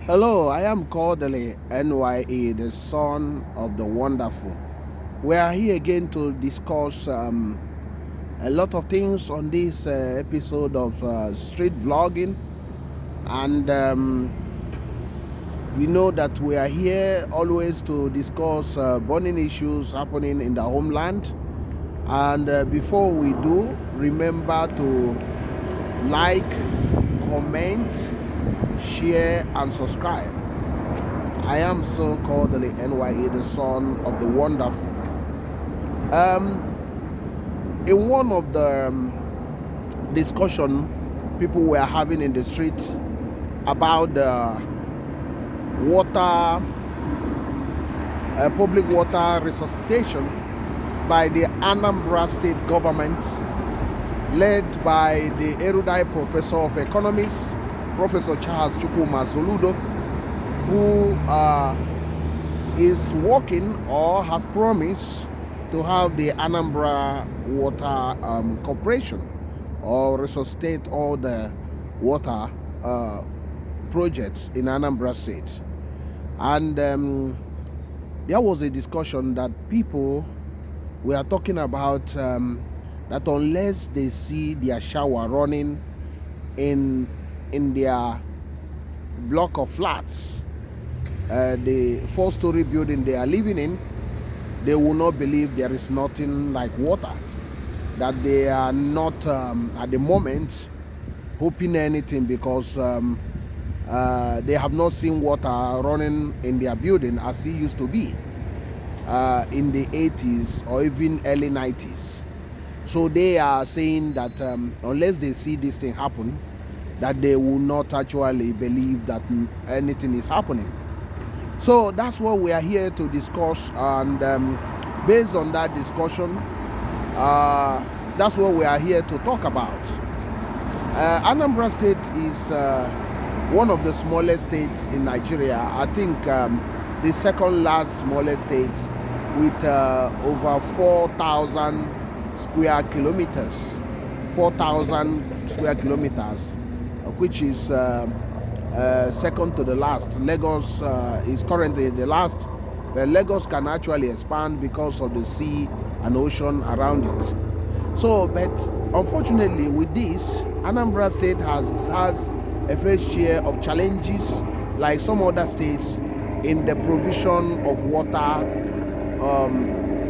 Hello, I am Kodili-nye, the son of the wonderful. We are here again to discuss a lot of things on this episode of street vlogging, and we know that we are here always to discuss burning issues happening in the homeland. And before we do, remember to like, comment, share, and subscribe. I am so called the NYA, the son of the wonderful. Um, in one of the discussion people were having in the street about the water, public water resuscitation by the Anambra State government, led by the erudite professor of economics, Professor Charles Chukwuma Soludo, who is working or has promised to have the Anambra Water Corporation or resuscitate all the water projects in Anambra State. And there was a discussion that people were talking about that unless they see their shower running in their block of flats, the 4-story building they are living in, they will not believe there is nothing like water, that they are not at the moment hoping anything because they have not seen water running in their building as it used to be in the 80s or even early 90s. So they are saying that unless they see this thing happen, that they will not actually believe that anything is happening. So that's what we are here to discuss, and based on that discussion, that's what we are here to talk about. Anambra State is one of the smallest states in Nigeria. I think the second last smallest state, with over 4,000 square kilometers, 4,000 square kilometers, which is second to the last. Lagos is currently the last, but Lagos can actually expand because of the sea and ocean around it. So, but unfortunately with this, Anambra State has a fair share of challenges like some other states in the provision of water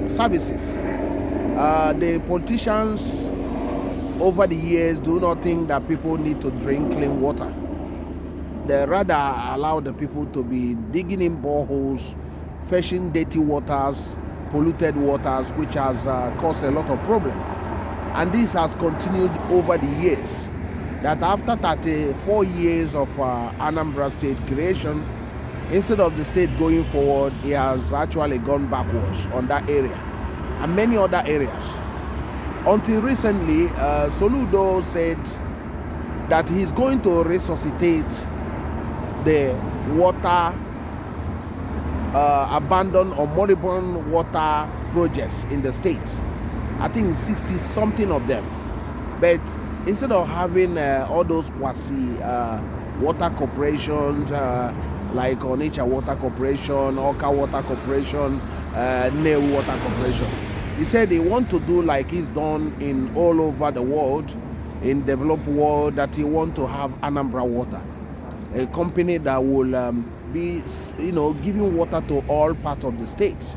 services. The politicians over the years do not think that people need to drink clean water. They rather allow the people to be digging in boreholes, fetching dirty waters, polluted waters, which has caused a lot of problems. And this has continued over the years, that after 34 years of Anambra State creation, instead of the state going forward, it has actually gone backwards on that area and many other areas. Until recently, Soludo said that he's going to resuscitate the water, abandoned or moribund water projects in the state. I think 60 something of them. But instead of having all those quasi water corporations like Onitsha Water Corporation, Awka Water Corporation, Water Corporation, he said they want to do like he's done in all over the world, in developed world, that he want to have Anambra Water, a company that will be, giving water to all parts of the state.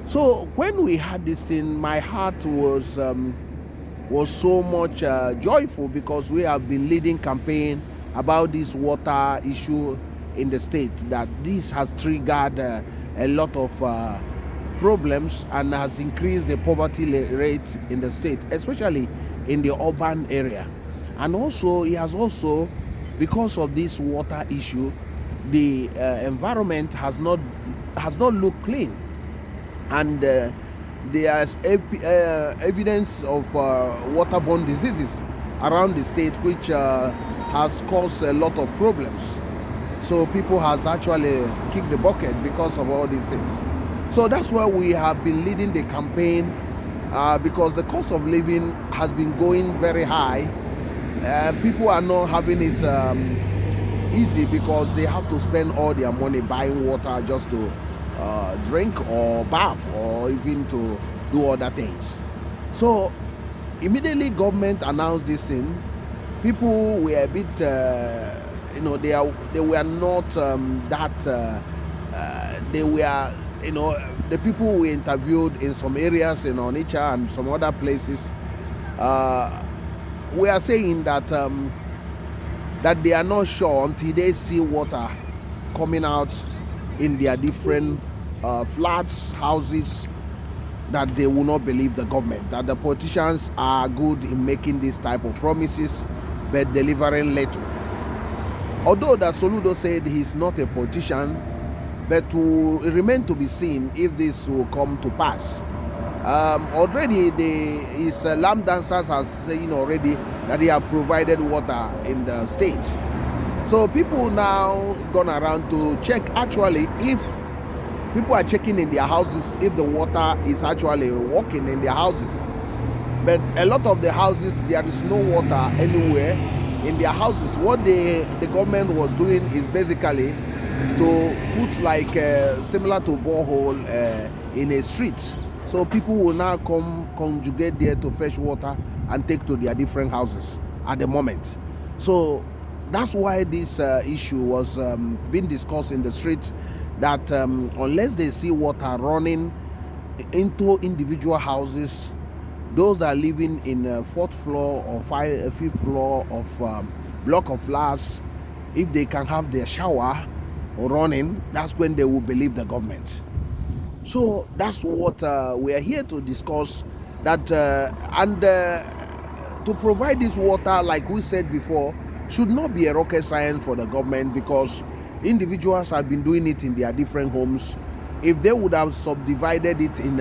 So when we had this thing, my heart was so much joyful, because we have been leading campaign about this water issue in the state, that this has triggered a lot of problems and has increased the poverty rate in the state, especially in the urban area. And also, it has also, because of this water issue, the environment has not looked clean, and there's evidence of waterborne diseases around the state, which has caused a lot of problems. So people has actually kicked the bucket because of all these things. So that's why we have been leading the campaign, because the cost of living has been going very high. People are not having it easy because they have to spend all their money buying water just to drink or bath or even to do other things. So immediately government announced this thing, people were a bit they were not they were, the people we interviewed in some areas in Onitsha and some other places, we are saying that that they are not sure until they see water coming out in their different flats, houses, that they will not believe the government, that the politicians are good in making this type of promises but delivering little. Although that Soludo said he's not a politician, but will remain to be seen if this will come to pass. Already his lamb dancers are saying already that they have provided water in the state. So people now gone around to check actually if people are checking in their houses if the water is actually working in their houses. But a lot of the houses, there is no water anywhere in their houses. What the government was doing is basically to put like similar to borehole in a street. So people will now come conjugate there to fetch water and take to their different houses at the moment. So that's why this issue was being discussed in the street, that unless they see water running into individual houses, those that are living in a fourth floor or fifth floor of block of flats, if they can have their shower running, that's when they will believe the government. So that's what we are here to discuss, that and to provide this water, like we said before, should not be a rocket science for the government, because individuals have been doing it in their different homes. If they would have subdivided it in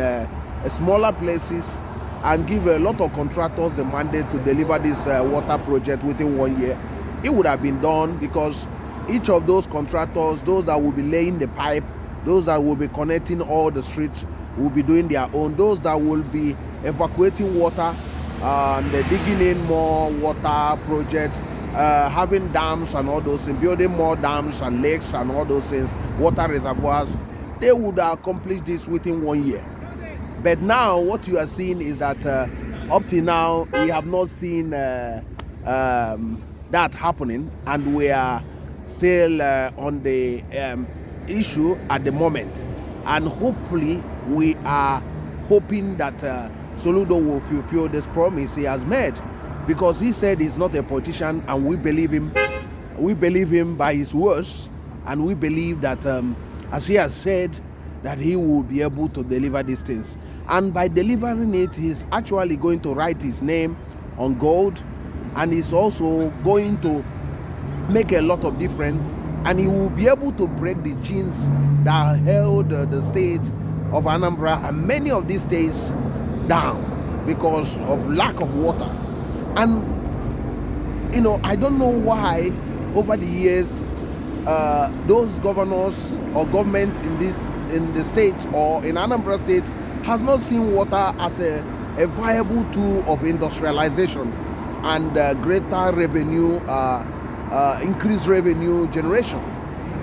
smaller places and give a lot of contractors the mandate to deliver this water project within 1 year, it would have been done, because each of those contractors, those that will be laying the pipe, those that will be connecting all the streets, will be doing their own. Those that will be evacuating water and digging in more water projects, having dams and all those things, building more dams and lakes and all those things, water reservoirs, they would accomplish this within 1 year. But now what you are seeing is that up till now we have not seen that happening, and we are still on the issue at the moment. And hopefully we are hoping that Soludo will fulfill this promise he has made, because he said he's not a politician, and we believe him. We believe him by his words, and we believe that as he has said, that he will be able to deliver these things. And by delivering it, he's actually going to write his name on gold, and he's also going to make a lot of difference, and he will be able to break the chains that held the state of Anambra and many of these states down because of lack of water. And I don't know why over the years those governors or government in the states or in Anambra State has not seen water as a viable tool of industrialization and greater revenue, increased revenue generation,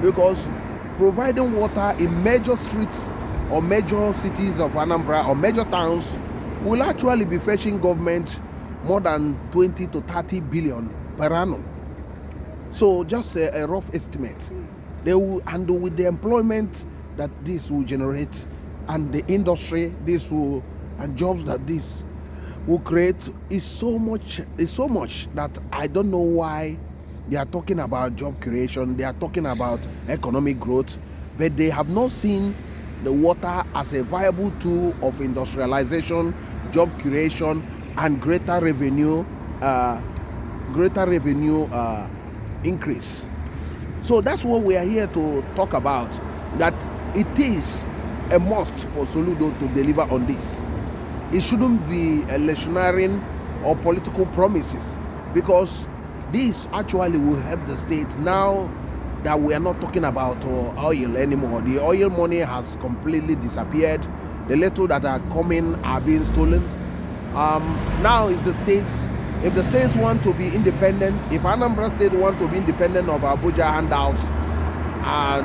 because providing water in major streets or major cities of Anambra or major towns will actually be fetching government more than 20 to 30 billion per annum. So just a rough estimate. They will, and with the employment that this will generate and the industry this will, and jobs that this will create, is so much that I don't know why they are talking about job creation, they are talking about economic growth, but they have not seen the water as a viable tool of industrialization, job creation, and greater revenue increase. So that's what we are here to talk about, that it is a must for Soludo to deliver on this. It shouldn't be electioneering or political promises, because this actually will help the state. Now that we are not talking about oil anymore, the oil money has completely disappeared. The little that are coming are being stolen. Now it's the states If the states want to be independent, if Anambra State want to be independent of Abuja handouts,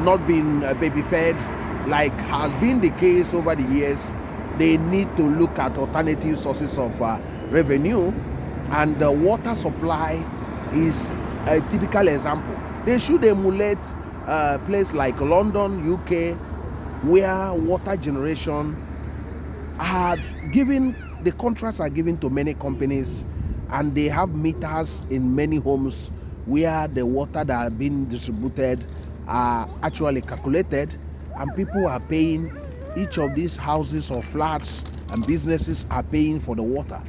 not being baby fed, like has been the case over the years, they need to look at alternative sources of revenue, and the water supply is a typical example. They should emulate a place like London, UK, where water generation are given, the contracts are given to many companies, and they have meters in many homes where the water that are being distributed are actually calculated, and people are paying. Each of these houses or flats and businesses are paying for the water.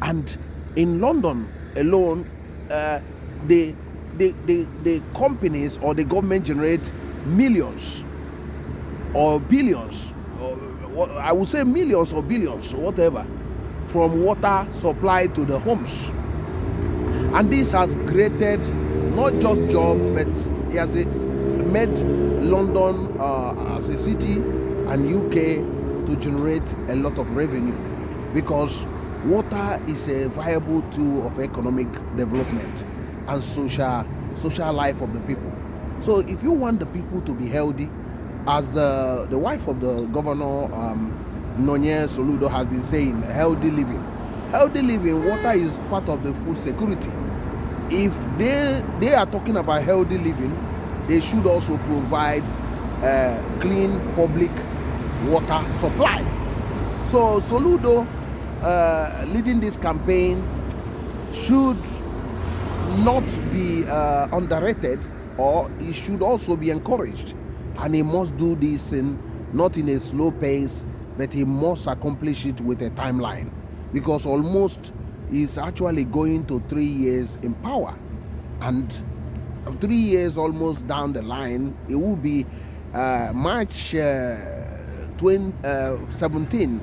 And in London alone, the companies or the government generate millions or billions, or I would say millions or billions or whatever, from water supply to the homes. And this has created not just jobs, but it has made London as a city and UK to generate a lot of revenue, because water is a viable tool of economic development and social life of the people. So if you want the people to be healthy, as the wife of the governor, Soludo, has been saying, healthy living. Healthy living, water is part of the food security. If they are talking about healthy living, they should also provide clean public water supply. So Soludo, leading this campaign, should not be underrated, or he should also be encouraged. And he must do this not in a slow pace, but he must accomplish it with a timeline, because almost he's actually going to 3 years in power, and 3 years almost down the line, it will be March 2017,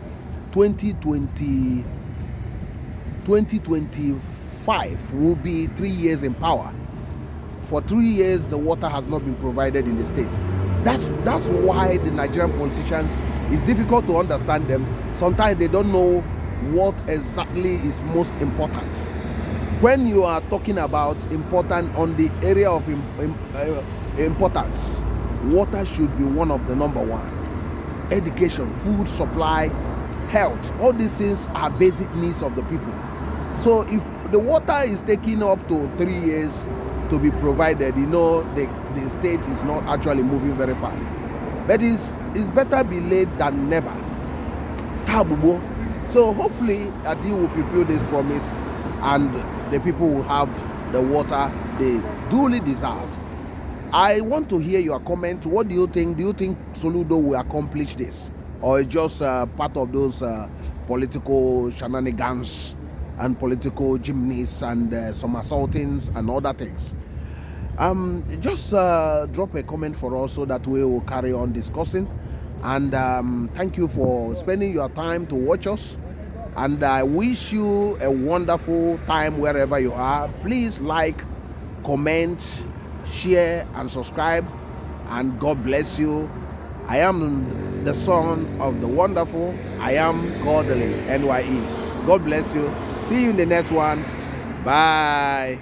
2025 will be 3 years in power. For 3 years, the water has not been provided in the state. That's why the Nigerian politicians, it's difficult to understand them. Sometimes they don't know what exactly is most important. When you are talking about important on the area of importance, water should be one of the number one. Education, food supply, health, all these things are basic needs of the people. So if the water is taking up to 3 years to be provided, the state is not actually moving very fast. But it's better be late than never. So hopefully that he will fulfill this promise, and the people will have the water they duly deserve. I want to hear your comment. What do you think? Do you think Soludo will accomplish this, or just part of those political shenanigans and political gymnasts and somersaultings and other things? Just drop a comment for us so that we will carry on discussing. And thank you for spending your time to watch us. And I wish you a wonderful time wherever you are. Please like, comment, share, and subscribe. And God bless you. I am the son of the wonderful. I am Kodili-nye. God bless you. See you in the next one. Bye.